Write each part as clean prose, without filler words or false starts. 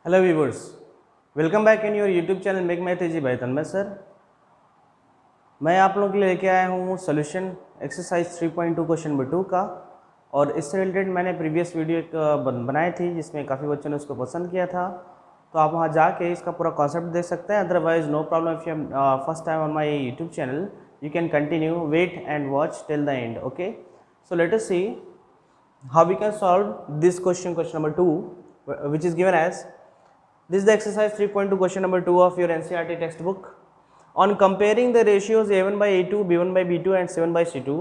Hello viewers, welcome back in your YouTube channel make math easy by Tanmay sir. मैं आप लोगों के लिए लेके आया हूँ सोल्यूशन एक्सरसाइज 3.2 क्वेश्चन नंबर 2 का। और इससे रिलेटेड मैंने प्रीवियस वीडियो एक बनाई थी जिसमें काफ़ी बच्चों ने उसको पसंद किया था, तो आप वहाँ जाके इसका पूरा कॉन्सेप्ट देख सकते हैं। Otherwise no problem, if you first time on my YouTube channel you can continue, wait and watch till the end. Okay, so let us see how we can solve this question number 2, which is given as this is the exercise 3.2 question number 2 of your NCERT textbook. On comparing the ratios a1 by a2, b1 by b2 and c1 by c2,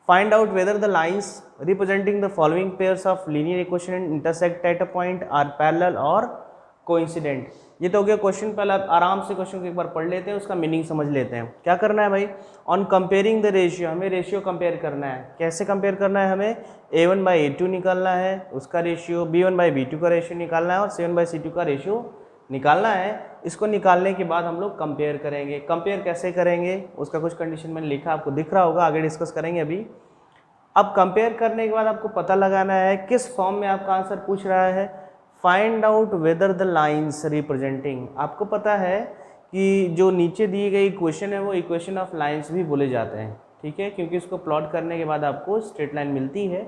find out whether the lines representing the following pairs of linear equation intersect at a point are parallel or coincident. ये तो हो गया question. पहले आराम से question को एक बार पढ़ लेते हैं, उसका मीनिंग समझ लेते हैं। क्या करना है भाई? ऑन कंपेयरिंग द रेशियो, हमें रेशियो कंपेयर करना है। कैसे कंपेयर करना है? हमें a1 बाई a2 निकालना है, उसका रेशियो, b1 बाई b2 का रेशियो निकालना है और c1 बाई c2 का रेशियो निकालना है। इसको निकालने के बाद हम लोग कंपेयर करेंगे। कंपेयर कैसे करेंगे उसका कुछ कंडीशन मैंने लिखा, आपको दिख रहा होगा, आगे डिस्कस करेंगे अभी। अब कंपेयर करने के बाद आपको पता लगाना है किस फॉर्म में आपका आंसर पूछ रहा है। Find out whether the lines representing, आपको पता है कि जो नीचे दी गई इक्वेशन है वो इक्वेशन ऑफ लाइन्स भी बोले जाते हैं, ठीक है, क्योंकि उसको प्लॉट करने के बाद आपको स्ट्रेट लाइन मिलती है।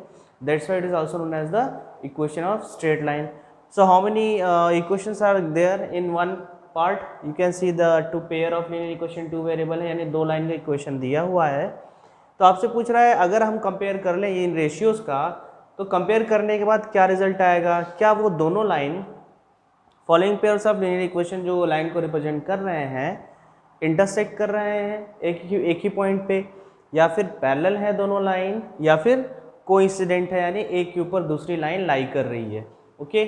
That's why it is also known as the equation of straight line. So how many equations are there in one part? You can see the two pair of linear equation, two variable है, यानी दो line का equation दिया हुआ है। तो आपसे पूछ रहा है अगर हम कंपेयर कर लें इन रेशियोज का, तो कंपेयर करने के बाद क्या रिजल्ट आएगा? क्या वो दोनों line following pairs of linear equation जो लाइन को रिप्रेजेंट कर रहे हैं इंटरसेक्ट कर रहे हैं एक ही पॉइंट पे, या फिर पैरेलल है दोनों लाइन, या फिर कोइंसिडेंट है, यानी एक के ऊपर दूसरी लाइन लाई कर रही है। ओके,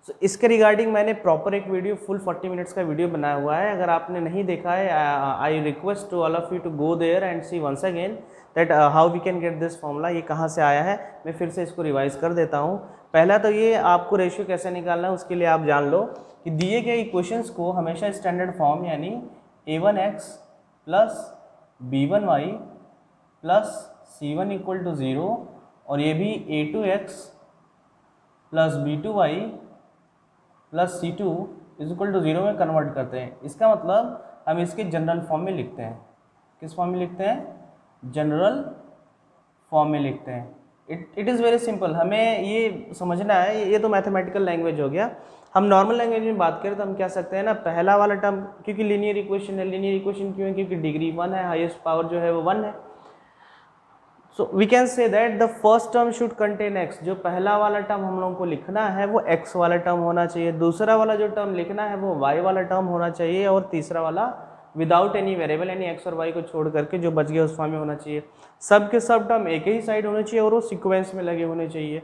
so, इसके रिगार्डिंग मैंने प्रॉपर एक वीडियो फुल 40 मिनट्स का वीडियो बनाया हुआ है। अगर आपने नहीं देखा है, I request to all of you to go there and see once again that how we can get this formula. ये कहाँ से आया है, मैं फिर से इसको रिवाइज कर देता हूँ। पहला तो ये आपको रेशियो कैसे निकालना है उसके लिए आप जान लो कि दिए गए इक्वेशंस को हमेशा स्टैंडर्ड फॉर्म यानी a1x plus b1y plus c1 equal to 0 और ये भी a2x plus b2y plus c2 is equal to 0 में कन्वर्ट करते हैं। इसका मतलब हम इसके जनरल फॉर्म में लिखते हैं। किस फॉर्म में लिखते हैं? जनरल फॉर्म में लिखते हैं। It is very simple. हमें ये समझना है, ये तो मैथमेटिकल लैंग्वेज हो गया। हम नॉर्मल लैंग्वेज में बात करें तो हम कह सकते हैं ना, पहला वाला टर्म, क्योंकि लीनियर इक्वेशन है, लीनियर इक्वेशन क्यों है? क्योंकि डिग्री 1 है, हाईएस्ट पावर जो है वो 1 है। So we can say that the first term should contain x। जो पहला वाला टर्म हम लोगों को लिखना है वो x वाला टर्म होना चाहिए, दूसरा वाला जो टर्म लिखना है वो y वाला टर्म होना चाहिए, और तीसरा वाला विदाउट एनी वेरिएबल यानी x और y को छोड़ करके जो बच गया उस फॉर्म में होना चाहिए। सब के सब टर्म एक ही साइड होने चाहिए और वो सीक्वेंस में लगे होने चाहिए,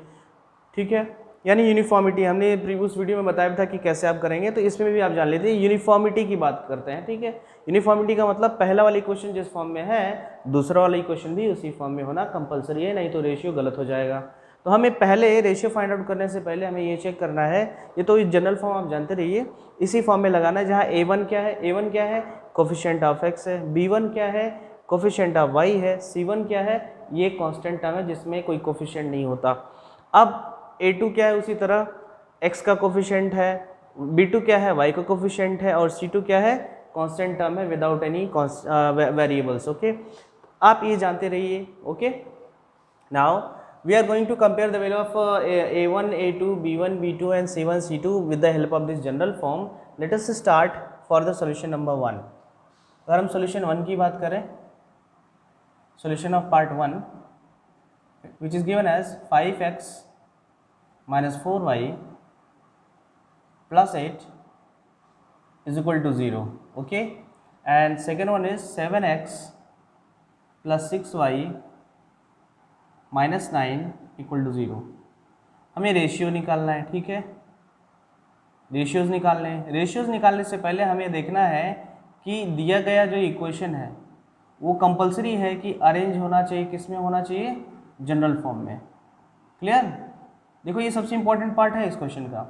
ठीक है, यानी यूनिफॉर्मिटी। हमने प्रीवियस वीडियो में बताया था कि कैसे आप करेंगे, तो इसमें भी आप जान लेते हैं। यूनिफॉर्मिटी की बात करते हैं, ठीक है। यूनिफॉर्मिटी का मतलब पहला वाला इक्वेशन जिस फॉर्म में है दूसरा वाला इक्वेशन भी उसी फॉर्म में होना कंपलसरी है, नहीं तो रेशियो गलत हो जाएगा। तो हमें पहले रेशियो फाइंड आउट करने से पहले हमें ये चेक करना है, ये तो जनरल फॉर्म आप जानते रहिए, इसी फॉर्म में लगाना है जहाँ a1 क्या है? a1 क्या है? कोफिशिएंट ऑफ x है। b1 क्या है? कोफिशिएंट ऑफ y है। c1 क्या है? ये कांस्टेंट टर्म है जिसमें कोई कोफिशिएंट नहीं होता। अब a2 क्या है? उसी तरह x का कोफिशिएंट है, b2 क्या है? y का कोफिशिएंट है, और c2 क्या है? कांस्टेंट टर्म है विदाउट एनी वेरिएबल्स। ओके, आप ये जानते रहिए। Okay, now we are going to compare the value of a1, a2, b1, b2 and c1, c2 with the help of this general form. Let us start for the solution number 1। अगर हम solution 1 की बात करें, solution of part 1 which is given as 5x minus 4y plus 8 is equal to 0. Okay, and second one is 7x plus 6y minus 9 equal to 0. हमें ratio निकालना है, ठीक है, रेशियोज निकालने हैं। रेशियोज निकालने से पहले हमें देखना है कि दिया गया जो इक्वेशन है वो कंपलसरी है कि अरेंज होना चाहिए, किस में होना चाहिए? जनरल फॉर्म में। क्लियर? देखो ये सबसे इंपॉर्टेंट पार्ट है इस क्वेश्चन का।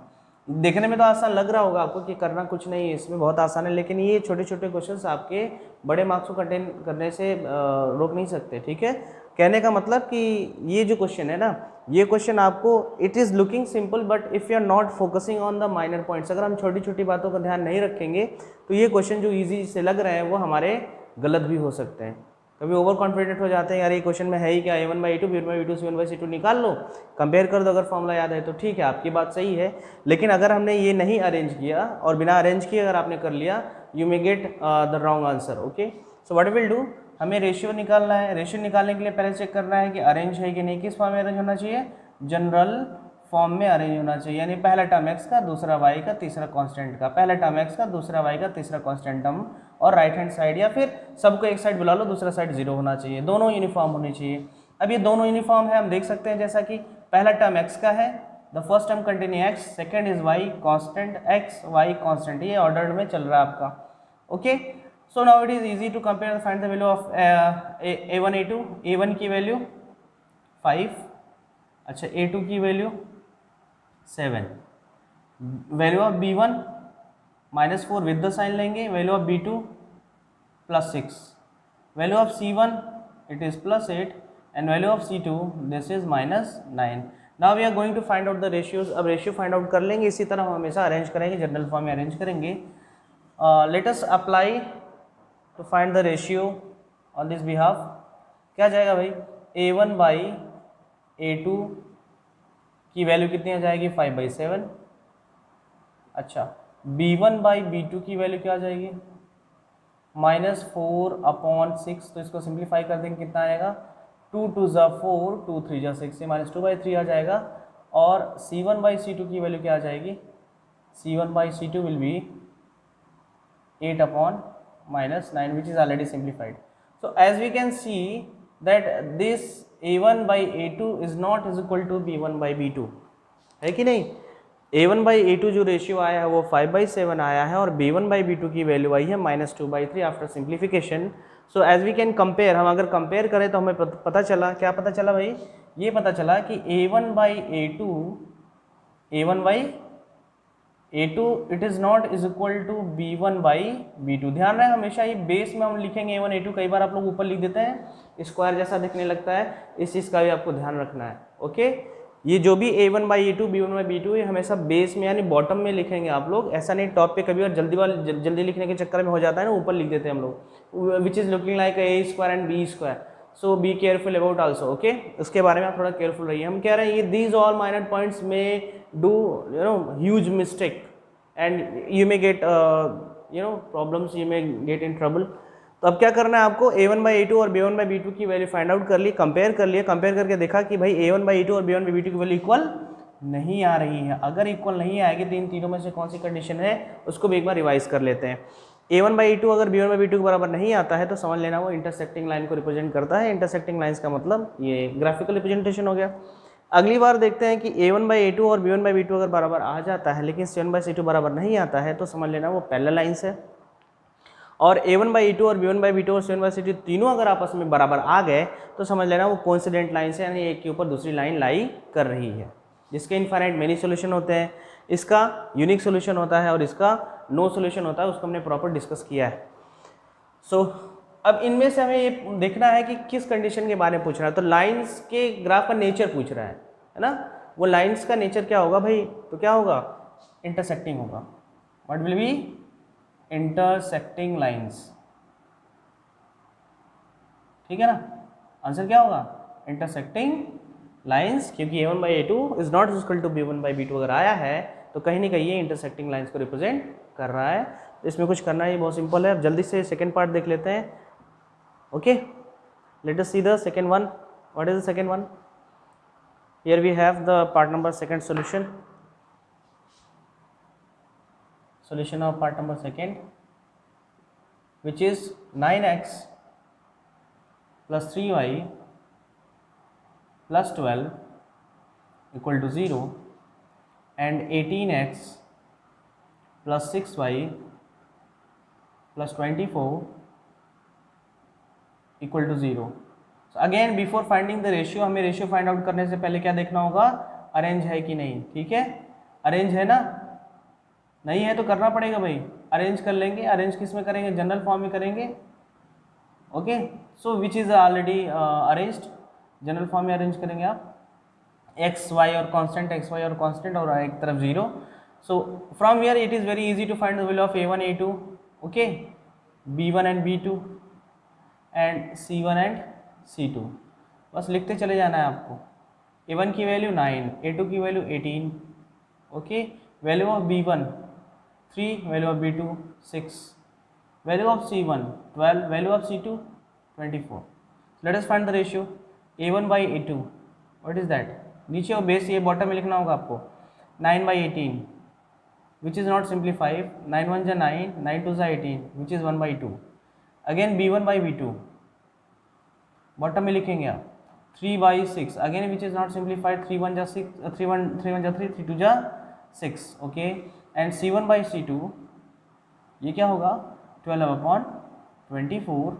देखने में तो आसान लग रहा होगा आपको कि करना कुछ नहीं है, इसमें बहुत आसान है, लेकिन ये छोटे छोटे क्वेश्चंस आपके बड़े मार्क्स को कंटेन करने से रोक नहीं सकते, ठीक है। कहने का मतलब कि ये जो क्वेश्चन है ना, ये क्वेश्चन आपको it is looking simple but if you are not focusing on the minor points, अगर हम छोटी छोटी बातों का ध्यान नहीं रखेंगे तो ये क्वेश्चन जो ईजी से लग रहे हैं वो हमारे गलत भी हो सकते हैं। कभी ओवर कॉन्फिडेंट हो जाते हैं, यार ये क्वेश्चन में है ही क्या, A1/A2 B1/B2 C1/C2 निकाल लो, कंपेयर कर दो, अगर फॉर्मूला याद है तो ठीक है, आपकी बात सही है। लेकिन अगर हमने ये नहीं अरेंज किया और बिना अरेंज किए अगर आपने कर लिया, you may get the wrong answer. Okay, so what will do, हमें रेशियो निकालना है। रेशियो निकालने के लिए पहले चेक करना है कि अरेंज है कि नहीं। किस फॉर्म में अरेंज होना चाहिए, जनरल फॉर्म में अरेंज होना चाहिए, यानी पहला टर्म x का, दूसरा y का, तीसरा कांस्टेंट का, पहला टर्म x का, दूसरा y का, तीसरा कांस्टेंट टर्म, और राइट हैंड साइड या फिर सबको एक साइड बुला लो, दूसरा साइड जीरो होना चाहिए, दोनों यूनिफॉर्म होनी चाहिए। अब ये दोनों यूनिफॉर्म है, हम देख सकते हैं जैसा कि पहला टर्म x का है, the first term continue x, second is y constant, x y constant, ये ऑर्डर में चल रहा है आपका। Okay, so now it is easy to compare, find the value of A1/A2। A1 की वैल्यू 5, अच्छा A2 की value 7, value of B1 -4 with the sign लेंगे, value of B2 +6, value of C1 it is +8 and value of C2 this is -9। Now we are going to find out the ratios. अब ratio find out कर लेंगे, इसी तरह हम हमेशा arrange करेंगे, general form में अरेंज करेंगे। Let us apply to find the ratio on this behalf. क्या जाएगा भाई, A1/A2 की वैल्यू कितनी आ जाएगी, 5/7। अच्छा, B1/B2 की वैल्यू क्या आ जाएगी, -4/6। तो इसको सिंप्लीफाई कर देंगे, कितना आएगा, 2 2 ज़ा 4, 2 3 ज़ा 6, से -2/3 आ जाएगा। और C1/C2 की वैल्यू क्या आ जाएगी, C1/C2 will be 8/9 which is already simplified. So as we can see that this A1/A2 is not is equal to B1/B2, है कि नहीं। A1/A2 जो रेशियो आया है वो 5/7 आया है और B1/B2 की वैल्यू आई है -2/3 after simplification. So as we can compare, हम अगर कंपेयर करें तो हमें पता चला, क्या पता चला भाई, ये पता चला कि A1/A2 it is not is equal to B1/B2। ध्यान रहे हमेशा ये बेस में हम लिखेंगे A1/A2, कई बार आप लोग ऊपर लिख देते हैं, स्क्वायर जैसा दिखने लगता है, इस चीज़ का भी आपको ध्यान रखना है। ओके, ये जो भी A1/A2 B1/B2 ये हमेशा बेस में यानी बॉटम में लिखेंगे आप लोग, ऐसा नहीं टॉप पे कभी, और जल्दी लिखने के चक्कर में हो जाता है ना, ऊपर लिख देते हैं हम लोग, which is looking like A² and B²। So be careful about also. Okay, उसके बारे में आप थोड़ा केयरफुल रहिए। हम कह रहे हैं ये दीज ऑल माइनर पॉइंट्स में do huge mistake and you may gate problems, you may get in trouble. तो अब क्या करना है आपको, A1/A2 और B1/B2 की वैल्यू फाइंड आउट कर ली, कंपेयर कर लिया, कंपेयर करके देखा कि भाई A1/A2 और B1/B2 की वैल्यू इक्वल नहीं आ रही है। अगर इक्वल नहीं आएगी तो इन तीनों में से कौन सी कंडीशन है उसको भी एक बार रिवाइज कर लेते हैं। A1/A2 अगर B1/B2 के बराबर नहीं आता है तो समझ लेना वो इंटरसेक्टिंग लाइन को रिप्रेजेंट करता है। इंटरसेक्टिंग लाइन्स का मतलब ये ग्राफिकल रिप्रेजेंटेशन हो गया। अगली बार देखते हैं कि A1/A2 और B1/B2 अगर बराबर आ जाता है लेकिन C1/C2 बराबर नहीं आता है तो समझ लेना वो पैरेलल लाइन्स है। और A1/A2 और B1/B2 और C1/C2 तीनों अगर आपस में बराबर आ गए तो समझ लेना वो कोइंसिडेंट लाइन्स है, यानी एक के ऊपर दूसरी लाइन लाई कर रही है, जिसके इनफाइनाइट मेनी सोल्यूशन होते हैं। इसका यूनिक सोल्यूशन होता है और इसका नो सोल्यूशन होता है, उसको हमने प्रॉपर डिस्कस किया है। सो अब इनमें से हमें ये देखना है कि किस कंडीशन के बारे में पूछ रहा है। तो लाइंस के ग्राफ का नेचर पूछ रहा है ना, वो लाइंस का नेचर क्या होगा भाई, तो क्या होगा, इंटरसेक्टिंग होगा। What will be, intersecting lines, ठीक है ना, आंसर क्या होगा, इंटरसेक्टिंग लाइंस, क्योंकि A1/A2 is not equal to B1/B2 अगर आया है तो कहीं ना कहीं ये इंटरसेक्टिंग लाइंस को रिप्रेजेंट कर रहा है। तो इसमें कुछ करना ही बहुत सिंपल है। अब जल्दी से सेकेंड पार्ट देख लेते हैं। Okay, let us see the second one. What is the second one, here we have the part number second solution of part number second, which is 9x plus 3y plus 12 equal to 0 and 18x plus 6y plus 24 equal to 0. So again before finding the ratio, हमें ratio find out करने से पहले क्या देखना होगा, arrange है कि नहीं। ठीक है, अरेंज है ना, नहीं है तो करना पड़ेगा भाई, अरेंज कर लेंगे। अरेंज किस में करेंगे, जनरल फॉर्म में करेंगे। Okay, so which is already arranged, general form में अरेंज करेंगे आप, एक्स वाई और कांस्टेंट और एक तरफ zero. So from here it is very easy to find the value of a1 a2, okay, b1 and b2 and c1 and c2. बस लिखते चले जाना है आपको. a1 की वैल्यू 9, a2 की value 18, okay, value of b1 3, value of b2 6, value of c1 12, value of c2 24. Let us find the ratio a1 by a2. What is that? नीचे और बेस ये बॉटम में लिखना होगा आपको. 9 by 18 which is not simplified. 9 1 जा 9, 9 2 जा 18 which is 1 by 2. Again b1 by b2 bottom में लिखेंगे आप. 3 by 6 again which is not simplified. 3 1 जा 6, 3 1 जा 3, 3 2 जा 6, okay. And c1 by c2 ये क्या होगा? 12 अपॉन 24.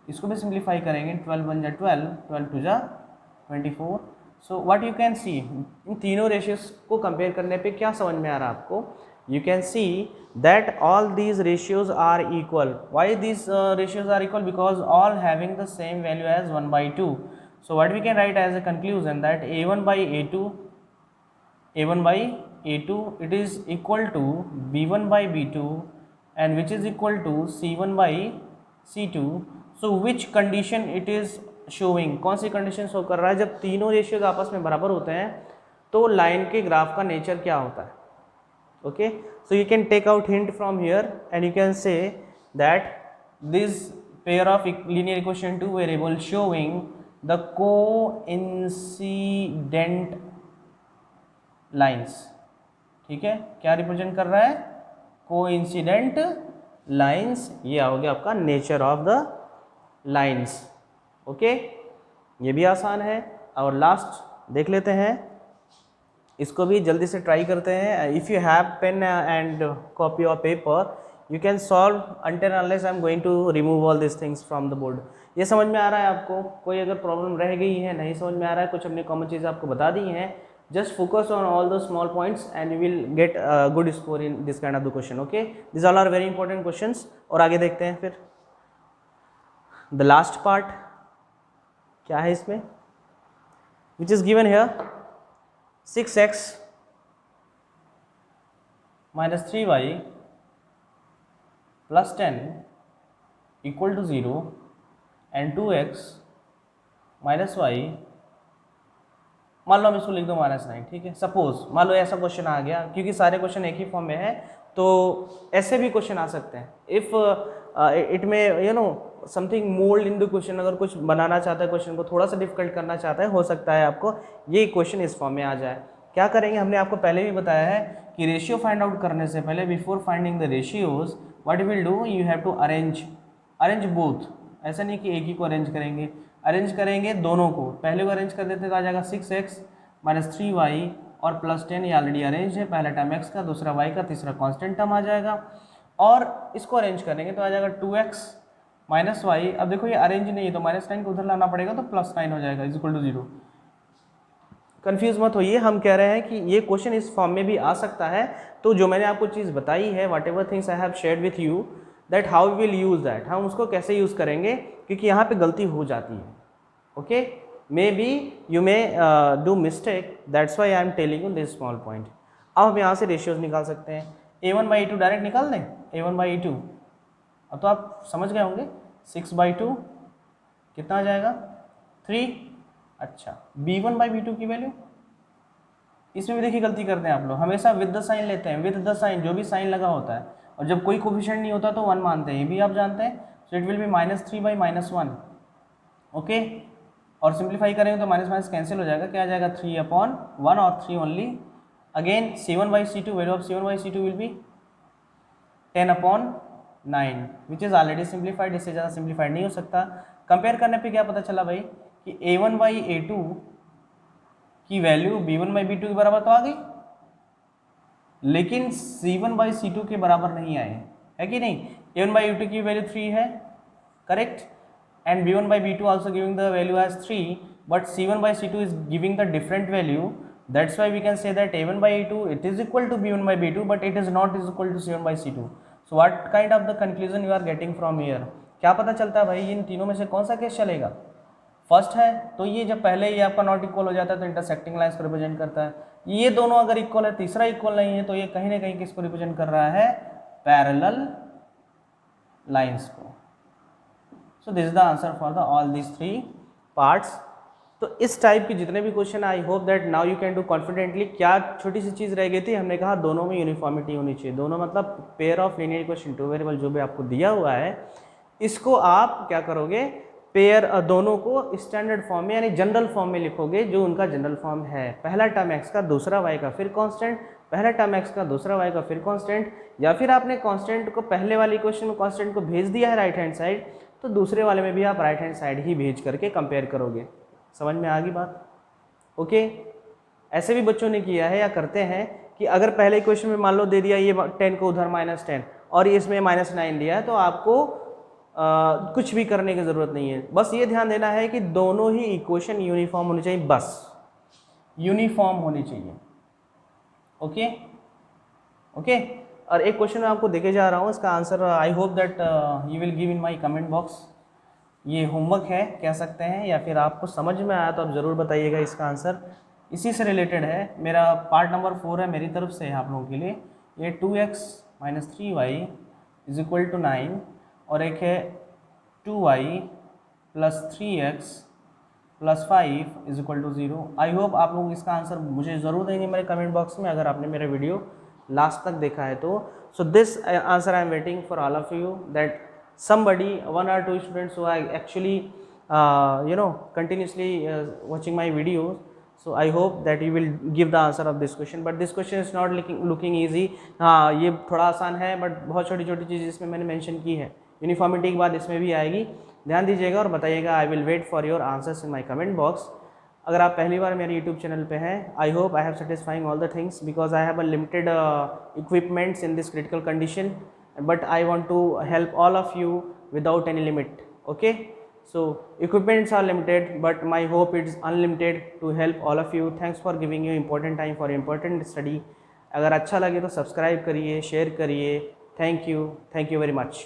इसको भी सिंप्लीफाई करेंगे. 12 1 जा 12, 12 2 जा 24. So what you can see, इन तीनों रेशियोज को कंपेयर करने पे क्या समझ में आ रहा है आपको? You can see that all these ratios are equal. Why these ratios are equal? Because all having the same value as 1 by 2. So what we can write as a conclusion that a1 by a2, a1 by a2 it is equal to b1 by b2 and which is equal to c1 by c2. so which condition it is showing? कौन सी condition show कर रहा है? जब तीनों ratios आपस में बराबर होते हैं तो लाइन के ग्राफ का नेचर क्या होता है? Okay, so you can take out hint from here and you can say that this pair of linear equation two variable showing the coincident lines. ठीक है, क्या रिप्रेजेंट कर रहा है? Coincident lines. ये आओगे आपका nature of the lines. Okay, ये भी आसान है. और लास्ट देख लेते हैं, इसको भी जल्दी से ट्राई करते हैं. If you have pen and copy और paper you can solve until unless I am going to remove all this things from the board. ये समझ में आ रहा है आपको? कोई अगर प्रॉब्लम रह गई है, नहीं समझ में आ रहा है, कुछ हमने कॉमन चीज़ें आपको बता दी हैं, just focus on all those small points and you will get a good score in this kind of the question. okay, these all are very important questions. और आगे देखते हैं फिर the last part क्या है इसमें, which is given here 6x minus 3y plus 10 equal to 0 and 2x minus y. मान लो हम इसको लिख दो -9. ठीक है, सपोज मान लो ऐसा क्वेश्चन आ गया, क्योंकि सारे क्वेश्चन एक ही फॉर्म में है तो ऐसे भी क्वेश्चन आ सकते हैं. इफ़ इट में you know something mould in the question, अगर कुछ बनाना चाहता है क्वेश्चन को थोड़ा सा डिफिकल्ट करना चाहता है, हो सकता है आपको ये क्वेश्चन इस फॉर्म में आ जाए. क्या करेंगे? हमने आपको पहले भी बताया है कि रेशियो फाइंड आउट करने से पहले, before finding the ratios, what you will do, you have to arrange both. ऐसा नहीं कि एक ही को अरेंज करेंगे, अरेंज करेंगे दोनों को. पहले को अरेंज कर देते तो आ जाएगा 6x माइनस 3y और प्लस 10. ये ऑलरेडी अरेंज है, पहला टर्म x का, दूसरा y का, तीसरा कांस्टेंट टर्म आ जाएगा. और इसको अरेंज करेंगे तो आ जाएगा 2x माइनस y. अब देखो ये अरेंज नहीं है तो -9 को उधर लाना पड़ेगा तो +9 हो जाएगा इज इक्वल टू 0. कन्फ्यूज मत होइए, हम कह रहे हैं कि ये क्वेश्चन इस फॉर्म में भी आ सकता है. तो जो मैंने आपको चीज़ बताई है, whatever things I have shared with you, that how we will use that, हम उसको कैसे यूज़ करेंगे, क्योंकि यहाँ पे गलती हो जाती है. Okay, may be you may do mistake, that's why I am telling you this small point. अब हम यहाँ से रेशियोज निकाल सकते हैं. a1 बाई a2 डायरेक्ट निकाल दें. a1 बाई a2 अब तो आप समझ गए होंगे. 6 बाई 2 कितना आ जाएगा? 3. अच्छा, b1 बाई b2 की वैल्यू, इसमें भी देखिए गलती करते हैं आप लोग, हमेशा विद द साइन लेते हैं. विद द साइन, जो भी साइन लगा होता है, और जब कोई कोफिशिएंट नहीं होता तो 1 मानते हैं, ये भी आप जानते हैं. So it will be -3 by -1. Okay, और सिंप्लीफाई करेंगे तो माइनस माइनस कैंसिल हो जाएगा. क्या आ जाएगा? 3 अपॉन 1 और 3 only. Again c1 by c2, value of c1 by c2 will be 10 upon 9 which is already simplified. इससे ज़्यादा सिंप्लीफाइड नहीं हो सकता. कंपेयर करने पे क्या पता चला भाई कि a1 बाई a2 की वैल्यू b1 बाई b2 के बराबर तो आ गई, लेकिन c1 बाई c2 के बराबर नहीं आए, है कि नहीं. a1 बाई a2 की वैल्यू 3 है, correct, and b1 by b2 also giving the value as 3, but c1 by c2 is giving the different value. That's why we can say that a1 by a2 it is equal to b1 by b2, but it is not is equal to c1 by c2. So what kind of the conclusion you are getting from here? क्या पता चलता है भाई इन तीनों में से कौन सा केस चलेगा? फर्स्ट है, तो ये जब पहले ही आपका नॉट इक्वल हो जाता है तो इंटरसेक्टिंग लाइंस को रिप्रेजेंट करता है। ये दोनों अगर इक्वल है, तीसरा इक्वल नहीं है, तो ये कहीं ना कहीं किसको रिप्रेजेंट कर रहा है, पैरेलल लाइंस को। So this is the answer for the all these 3 parts. तो इस टाइप के जितने भी question, I hope that now you can do confidently. क्या छोटी सी चीज़ रह गई थी, हमने कहा दोनों में यूनिफॉर्मिटी होनी चाहिए। दोनों मतलब pair of linear equation, 2 variable जो भी आपको दिया हुआ है, इसको आप क्या करोगे, पेयर दोनों को स्टैंडर्ड फॉर्म में यानी जनरल फॉर्म में लिखोगे, जो उनका जनरल फॉर्म है। पहला टर्म एक्स का, दूसरा वाई का, फिर कांस्टेंट, पहला टर्म एक्स का, दूसरा वाई का, फिर कांस्टेंट। या फिर आपने कांस्टेंट को पहले वाले इक्वेशन में कांस्टेंट को भेज दिया है राइट हैंड साइड, तो दूसरे वाले में भी आप राइट हैंड साइड ही भेज करके कंपेयर करोगे। समझ में आ गई बात? ओके। ऐसे भी बच्चों ने किया है या करते हैं कि अगर पहले इक्वेशन में मान लो दे दिया ये 10 को उधर -10 और इसमें -9 दिया है, तो आपको कुछ भी करने की ज़रूरत नहीं है। बस ये ध्यान देना है कि दोनों ही इक्वेशन यूनिफॉर्म होनी चाहिए, बस यूनिफॉर्म होनी चाहिए। Okay okay. और एक क्वेश्चन मैं आपको देके जा रहा हूँ, इसका answer I hope that you will give in my comment box. ये होमवर्क है कह सकते हैं, या फिर आपको समझ में आया तो आप ज़रूर बताइएगा। इसका आंसर इसी से रिलेटेड है। मेरा पार्ट नंबर 4 है मेरी तरफ से आप लोगों के लिए। ये 2x - 3y = 9 और एक है 2y + 3x + 5 = 0। आई होप आप लोग इसका आंसर मुझे ज़रूर देंगे मेरे कमेंट बॉक्स में, अगर आपने मेरा वीडियो लास्ट तक देखा है तो। So this answer I am waiting for all of you, that somebody, 1 or 2 students who are actually continuously watching my videos. So I hope that you will give the answer of this question, but this question is not looking easy. हाँ, ये थोड़ा आसान है, but बहुत छोटी छोटी चीज़ इसमें मैंने मेंशन की है। यूनिफॉर्मिटी के बाद इसमें भी आएगी, ध्यान दीजिएगा और बताइएगा। I will wait for your answers in my comment box. अगर आप पहली बार मेरे यूट्यूब चैनल पे हैं, I hope I have satisfying all the things, because I have a limited equipments in this critical condition, but I want to help all of you without any limit. Okay, so equipments are limited, but my hope is unlimited to help all of you. Thanks for giving you important time for important study. अगर अच्छा लगे तो subscribe करिए, share करिए। Thank you very much.